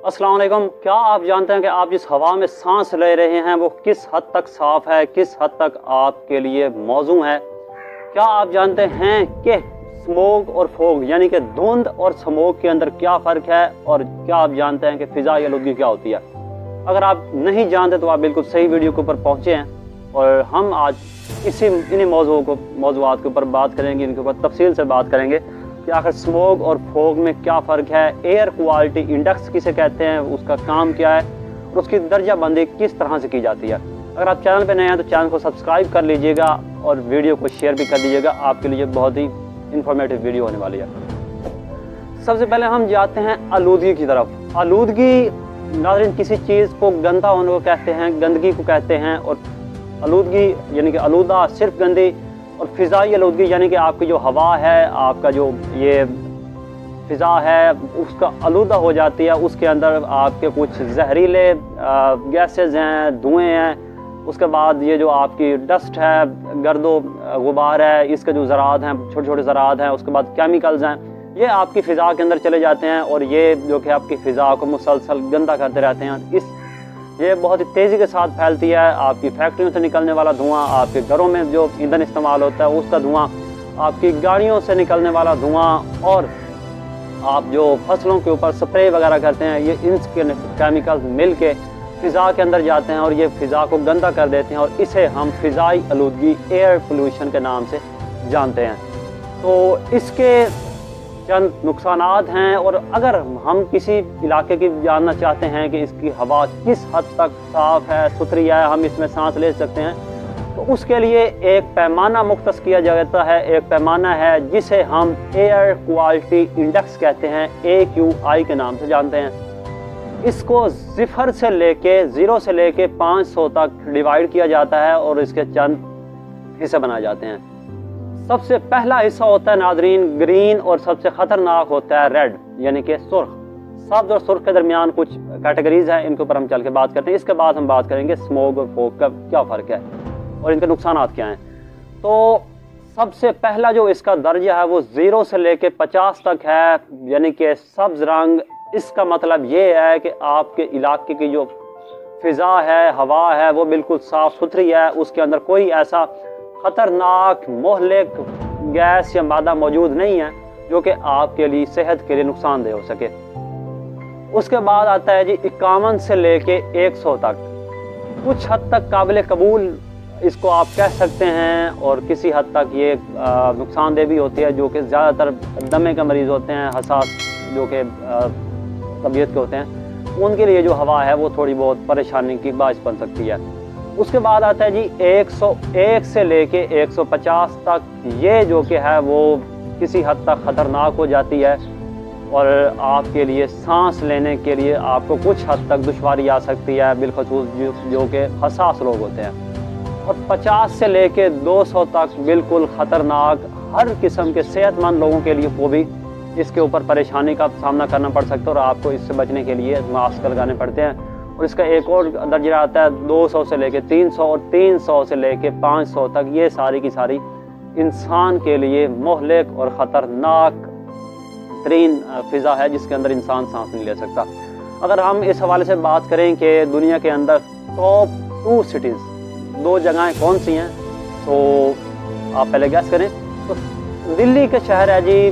अस्सलाम वालेकुम। क्या आप जानते हैं कि आप जिस हवा में सांस ले रहे हैं वो किस हद तक साफ़ है, किस हद तक आपके लिए मौजू है? क्या आप जानते हैं कि स्मोक और फोग यानी कि धुंध और स्मोक के अंदर क्या फ़र्क है? और क्या आप जानते हैं कि फ़िज़ाई आलूदगी क्या होती है? अगर आप नहीं जानते तो आप बिल्कुल सही वीडियो के ऊपर पहुँचे हैं और हम आज इन्हीं मौज़ूआत के ऊपर बात करेंगे, इनके ऊपर तफसील से बात करेंगे कि आखिर स्मोक और फोग में क्या फ़र्क है, एयर क्वालिटी इंडेक्स किसे कहते हैं, उसका काम क्या है और उसकी दर्जाबंदी किस तरह से की जाती है। अगर आप चैनल पर नए हैं तो चैनल को सब्सक्राइब कर लीजिएगा और वीडियो को शेयर भी कर दीजिएगा, आपके लिए बहुत ही इंफॉर्मेटिव वीडियो होने वाली है। सबसे पहले हम जाते हैं आलूदगी की तरफ। आलूदगी नाज़रीन किसी चीज़ को गंदा होने को कहते हैं, गंदगी को कहते हैं, और आलूदगी यानी कि आलूदा सिर्फ गंदी, और फ़िज़ाई आलूदगी यानी कि आपकी जो हवा है, आपका जो ये फ़िज़ा है उसका आलूदा हो जाती है, उसके अंदर आपके कुछ जहरीले गैसेस हैं, धुएँ हैं, उसके बाद ये जो आपकी डस्ट है, गर्दो गुबार है, इसके जो ज़रात हैं, छोटे छोटे ज़रात हैं, उसके बाद केमिकल्स हैं, ये आपकी फ़िज़ा के अंदर चले जाते हैं और ये जो कि आपकी फ़िज़ा को मुसलसल गंदा करते रहते हैं। ये बहुत ही तेज़ी के साथ फैलती है। आपकी फैक्ट्रियों से निकलने वाला धुआं, आपके घरों में जो ईंधन इस्तेमाल होता है उसका धुआं, आपकी गाड़ियों से निकलने वाला धुआं, और आप जो फसलों के ऊपर स्प्रे वगैरह करते हैं, ये इनके केमिकल्स मिल के फ़िज़ा के अंदर जाते हैं और ये फ़िज़ा को गंदा कर देते हैं और इसे हम फ़िज़ाई आलूदगी, एयर पोल्यूशन के नाम से जानते हैं। तो इसके चंद नुकसानात हैं, और अगर हम किसी इलाके की जानना चाहते हैं कि इसकी हवा किस हद तक साफ़ है, सुथरी है, हम इसमें सांस ले सकते हैं, तो उसके लिए एक पैमाना मुख्तस किया जाता है। एक पैमाना है जिसे हम एयर क्वालिटी इंडेक्स कहते हैं, AQI के नाम से जानते हैं। इसको ज़ीरो से लेके 500 तक डिवाइड किया जाता है और इसके चंद हिस्से बनाए जाते हैं। सबसे पहला हिस्सा होता है नाजरीन ग्रीन, और सबसे ख़तरनाक होता है रेड यानी कि सुर्ख। सब्ज और सुर्ख के दरमियान कुछ कैटेगरीज हैं, इनके ऊपर हम चल के बात करते हैं। इसके बाद हम बात करेंगे स्मोक और फोग का क्या फ़र्क है और इनके नुकसानात क्या हैं। तो सबसे पहला जो इसका दर्जा है वो 0 से लेके 50 तक है, यानी कि सब्ज रंग। इसका मतलब ये है कि आपके इलाके की जो फ़िज़ा है, हवा है, वो बिल्कुल साफ़ सुथरी है, उसके अंदर कोई ऐसा ख़तरनाक मोहलिक गैस या मादा मौजूद नहीं है जो कि आपके लिए सेहत के लिए नुकसानदेह हो सके। उसके बाद आता है जी 51 से लेके 100 तक। कुछ हद तक काबिल कबूल इसको आप कह सकते हैं, और किसी हद तक ये नुकसानदेह भी होती है, जो कि ज़्यादातर दमे के मरीज़ होते हैं, हसास जो कि तबीयत के होते हैं, उनके लिए जो हवा है वो थोड़ी बहुत परेशानी की बाइस बन सकती है। उसके बाद आता है जी 101 से लेके 150 तक। ये जो कि है वो किसी हद तक ख़तरनाक हो जाती है और आपके लिए सांस लेने के लिए आपको कुछ हद तक दुश्वारी आ सकती है, बिलखसूस जो कि हसास लोग होते हैं। और 50 से लेके 200 तक बिल्कुल ख़तरनाक, हर किस्म के सेहतमंद लोगों के लिए वो भी इसके ऊपर परेशानी का सामना करना पड़ सकता है और आपको इससे बचने के लिए मास्क लगाने पड़ते हैं। और इसका एक और दर्जा आता है 200 से लेके 300 और 300 से लेके 500 तक। ये सारी की सारी इंसान के लिए मोहलिक और ख़तरनाक तरीन फ़िज़ा है जिसके अंदर इंसान सांस नहीं ले सकता। अगर हम इस हवाले से बात करें कि दुनिया के अंदर टॉप 2 सिटीज़, 2 जगहें कौन सी हैं, तो आप पहले गैस करें। तो दिल्ली का शहर है जी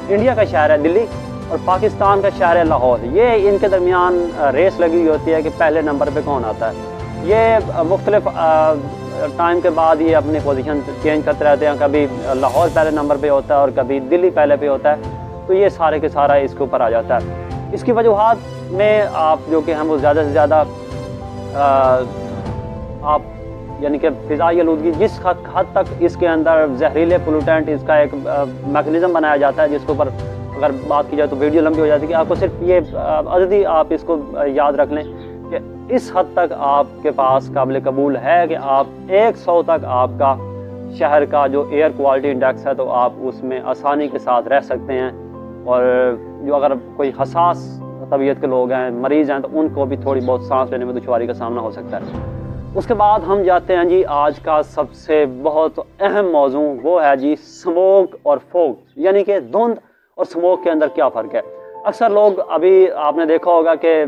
इंडिया का शहर है दिल्ली, और पाकिस्तान का शहर है लाहौर। ये इनके दरमियान रेस लगी हुई होती है कि पहले नंबर पे कौन आता है। ये मुख्तलिफ टाइम के बाद ये अपनी पोजीशन चेंज करते रहते हैं, कभी लाहौर पहले नंबर पे होता है और कभी दिल्ली पहले पे होता है। तो ये सारे के सारा इसके ऊपर आ जाता है। इसकी वजूहात में आप जो कि हम वो ज़्यादा से ज़्यादा आप यानी कि फ़िज़ाई आलूदगी जिस हद तक इसके अंदर जहरीले पोल्यूटेंट, इसका एक मैकेनिज़्म बनाया जाता है जिसके ऊपर अगर बात की जाए तो वीडियो लंबी हो जाती है कि आपको सिर्फ ये अददी आप इसको याद रख लें कि इस हद तक आपके पास काबिल कबूल है कि आप 100 तक आपका शहर का जो एयर क्वालिटी इंडेक्स है तो आप उसमें आसानी के साथ रह सकते हैं। और जो अगर कोई हसास तबीयत के लोग हैं, मरीज़ हैं, तो उनको भी थोड़ी बहुत सांस लेने में दुश्वारी का सामना हो सकता है। उसके बाद हम जाते हैं जी आज का सबसे बहुत अहम मौजू, वो है जी स्मोक और फोग, यानी कि धुंध और स्मोक के अंदर क्या फ़र्क है। अक्सर लोग, अभी आपने देखा होगा कि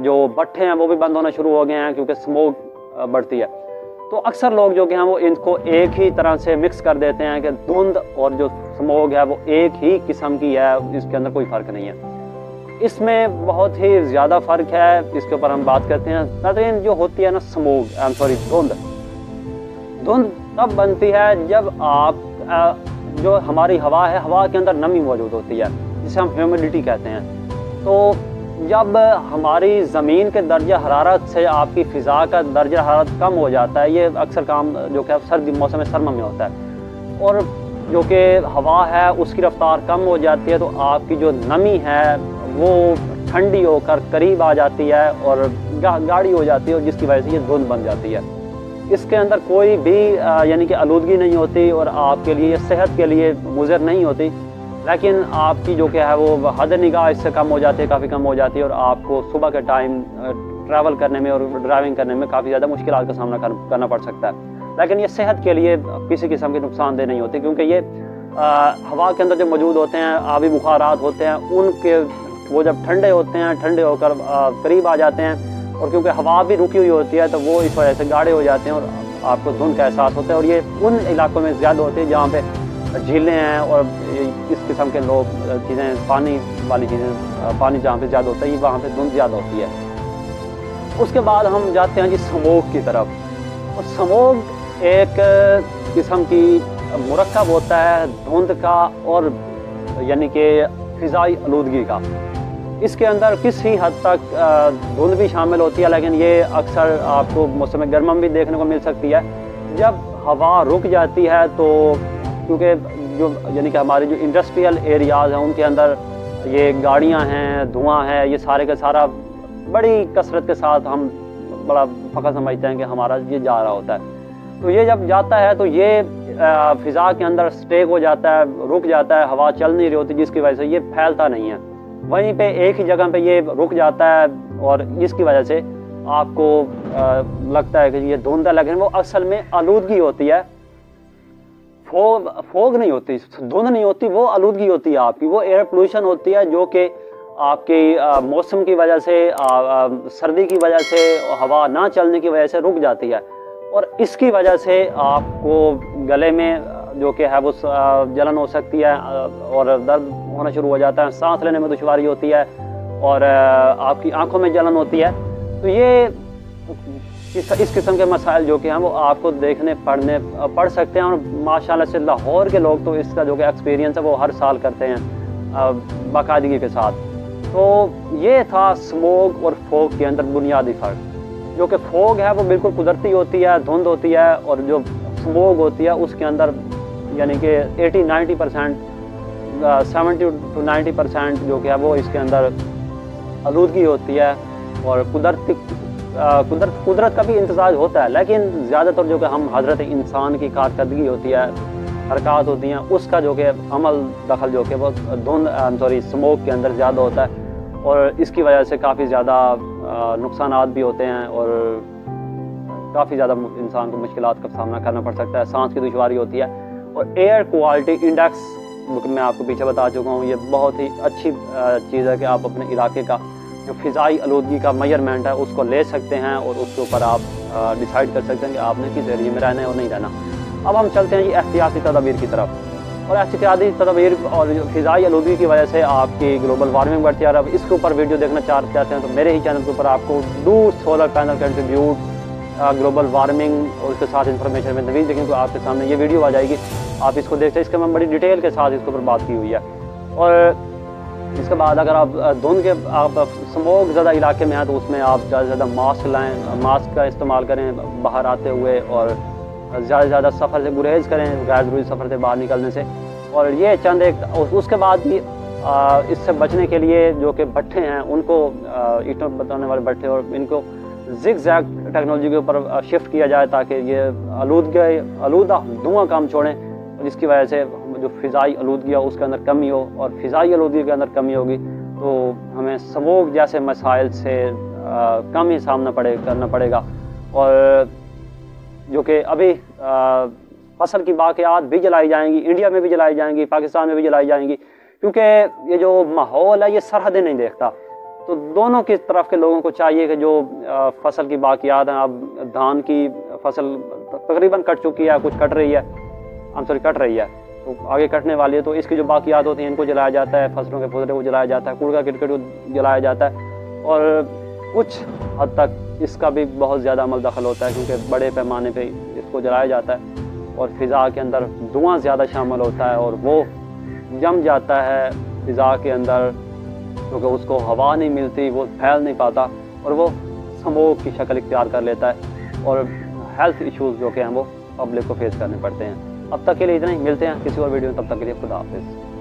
जो भट्टे हैं वो भी बंद होना शुरू हो गए हैं क्योंकि स्मोक बढ़ती है। तो अक्सर लोग जो कि हैं वो इनको एक ही तरह से मिक्स कर देते हैं कि धुंध और जो स्मोक है वो एक ही किस्म की है, इसके अंदर कोई फ़र्क नहीं है। इसमें बहुत ही ज़्यादा फ़र्क है, इसके ऊपर हम बात करते हैं। नाज़रीन, जो होती है ना धुंध, धुंध तब बनती है जब आप जो हमारी हवा है, हवा के अंदर नमी मौजूद होती है, जिसे हम ह्यूमिडिटी कहते हैं। तो जब हमारी ज़मीन के दर्जा हरारत से आपकी फ़िज़ा का दर्जा हरारत कम हो जाता है, ये अक्सर काम जो कि सर्दी मौसम सरमा में होता है, और जो कि हवा है उसकी रफ्तार कम हो जाती है, तो आपकी जो नमी है वो ठंडी होकर करीब आ जाती है और गाढ़ी हो जाती है, और जिसकी वजह से ये धुंध बन जाती है। इसके अंदर कोई भी यानी कि आलूदगी नहीं होती और आपके लिए सेहत के लिए मुज़र नहीं होती, लेकिन आपकी जो क्या है वो हद निगाह इससे कम हो जाती है, काफ़ी कम हो जाती है, और आपको सुबह के टाइम ट्रैवल करने में और ड्राइविंग करने में काफ़ी ज़्यादा मुश्किलात का सामना करना पड़ सकता है। लेकिन ये सेहत के लिए किसी किस्म की नुकसानदेह नहीं होती, क्योंकि ये हवा के अंदर जो मौजूद होते हैं आबी बुखारात होते हैं, उनके वो जब ठंडे होते हैं, ठंडे होकर करीब आ जाते हैं, और क्योंकि हवा भी रुकी हुई होती है तो वो इस वजह से गाढ़े हो जाते हैं और आपको धुंध का एहसास होता है। और ये उन इलाकों में ज़्यादा होती है जहाँ पे झीलें हैं और इस किस्म के लोग चीज़ें, पानी वाली चीज़ें, पानी जहाँ पे ज़्यादा होता है, वहाँ पे धुंध ज़्यादा होती है। उसके बाद हम जाते हैं जी स्मोक की तरफ। और स्मोक एक किस्म की मुरक्कब होता है धुंध का और यानी कि फ़िज़ाई आलूदगी का। इसके अंदर किसी हद तक धुंध भी शामिल होती है, लेकिन ये अक्सर आपको मौसम गर्मा भी देखने को मिल सकती है। जब हवा रुक जाती है तो क्योंकि जो यानी कि हमारे जो इंडस्ट्रियल एरियाज़ हैं उनके अंदर ये गाड़ियां हैं, धुआं है, ये सारे का सारा बड़ी कसरत के साथ हम बड़ा फ़ख्र समझते हैं कि हमारा ये जा रहा होता है। तो ये जब जाता है तो ये फ़िज़ा के अंदर स्टेक हो जाता है, रुक जाता है, हवा चल नहीं रही होती, जिसकी वजह से ये फैलता नहीं है। वहीं पे एक ही जगह पे ये रुक जाता है और जिसकी वजह से आपको लगता है कि ये धुंध है, लेकिन वो असल में आलूदगी होती है। फोग नहीं होती, धुंध नहीं होती, वो आलूदगी होती है आपकी, वो एयर पोल्यूशन होती है जो कि आपकी मौसम की वजह से, सर्दी की वजह से, हवा ना चलने की वजह से रुक जाती है, और इसकी वजह से आपको गले में जो कि है वो जलन हो सकती है और दर्द होना शुरू हो जाता है, सांस लेने में दुश्वारी होती है और आपकी आंखों में जलन होती है। तो ये इस किस्म के मसाइल जो कि हैं वो आपको देखने पड़ सकते हैं, और माशाल्लाह से लाहौर के लोग तो इसका जो कि एक्सपीरियंस है वो हर साल करते हैं बाकायदगी के साथ। तो ये था स्मोक और फोग के अंदर बुनियादी फ़र्क। जो कि फोग है वो बिल्कुल कुदरती होती है, धुंध होती है, और जो स्मोक होती है उसके अंदर यानी कि 80-90%, 70 to 90% जो कि है वो इसके अंदर आलूदगी होती है, और कुदरत का भी इंतज़ाज होता है, लेकिन ज़्यादातर जो कि हम हज़रत इंसान की कारकर्दगी होती है, हरकत होती हैं, उसका जो कि अमल दखल जो कि वो स्मोक के अंदर ज़्यादा होता है, और इसकी वजह से काफ़ी ज़्यादा नुकसानात भी होते हैं और काफ़ी ज़्यादा इंसान को मुश्किलात का सामना करना पड़ सकता है, सांस की दुश्वारी होती है। और एयर क्वालिटी इंडेक्स मैं आपको पीछे बता चुका हूँ, ये बहुत ही अच्छी चीज़ है कि आप अपने इलाके का जो फ़िज़ाई आलूदगी का मेजरमेंट है उसको ले सकते हैं और उसके ऊपर आप डिसाइड कर सकते हैं कि आपने किस एरिया में रहना है और नहीं रहना। अब हम चलते हैं जी एहतियाती तदाबीर की तरफ। और एहतियाती तदाबीर और फ़िज़ाई आलूदगी की वजह से आपकी ग्लोबल वार्मिंग बढ़ती है। अब इसके ऊपर वीडियो देखना चाहते हैं तो मेरे ही चैनल के ऊपर आपको do solar panel contribute global warming और उसके साथ इंफॉर्मेशन में नवीज देखें तो आपके सामने ये वीडियो आ जाएगी, आप इसको देखते हैं। इसके मैं बड़ी डिटेल के साथ इसके ऊपर बात की हुई है। और इसके बाद अगर आप धुंध के आप स्मोक ज़्यादा इलाके में हैं तो उसमें आप ज़्यादा से ज़्यादा मास्क लाएँ, मास्क का इस्तेमाल करें बाहर आते हुए, और ज़्यादा से ज़्यादा सफ़र से गुरेज करें, गैर ज़रूरी सफ़र से बाहर निकलने से। और ये चंद एक उसके बाद भी इससे बचने के लिए जो कि भट्टे हैं उनको ईंटों बताने वाले भट्टे, और इनको ज़िग-ज़ैग टेक्नोलॉजी के ऊपर शिफ्ट किया जाए ताकि ये आलूदा धुआं कम छोड़ें, जिसकी वजह से जो फ़िज़ाई आलूदगी है उसके अंदर कमी हो, और फ़िज़ाई आलूदगी के अंदर कमी होगी तो हमें स्मोक जैसे मसाइल से कम ही सामना करना पड़ेगा। और जो कि अभी फसल की बाक़ियात भी जलाई जाएंगी, इंडिया में भी जलाई जाएंगी, पाकिस्तान में भी जलाई जाएंगी, क्योंकि ये जो माहौल है ये सरहदें नहीं देखता। तो दोनों की तरफ के लोगों को चाहिए कि जो फसल की बाकियात हैं, अब धान की फसल तकरीबन कट चुकी है, कुछ कट रही है, कट रही है, तो आगे कटने वाली है, तो इसकी जो बाकियात होती हैं इनको जलाया जाता है, फसलों के फुदरे को जलाया जाता है, कूड़ा करकट को जलाया जाता है। और कुछ हद तक इसका भी बहुत ज़्यादा अमल दखल होता है, क्योंकि बड़े पैमाने पे इसको जलाया जाता है और फ़िज़ा के अंदर धुआं ज़्यादा शामिल होता है और वो जम जाता है फ़िज़ा के अंदर, क्योंकि उसको हवा नहीं मिलती, वो फैल नहीं पाता और वो स्मोक की शक्ल इख्तियार कर लेता है और हेल्थ इश्यूज़ जो कि हैं वो पब्लिक को फेस करने पड़ते हैं। अब तक के लिए इतना ही, मिलते हैं किसी और वीडियो में, तब तक के लिए खुदा हाफिज़।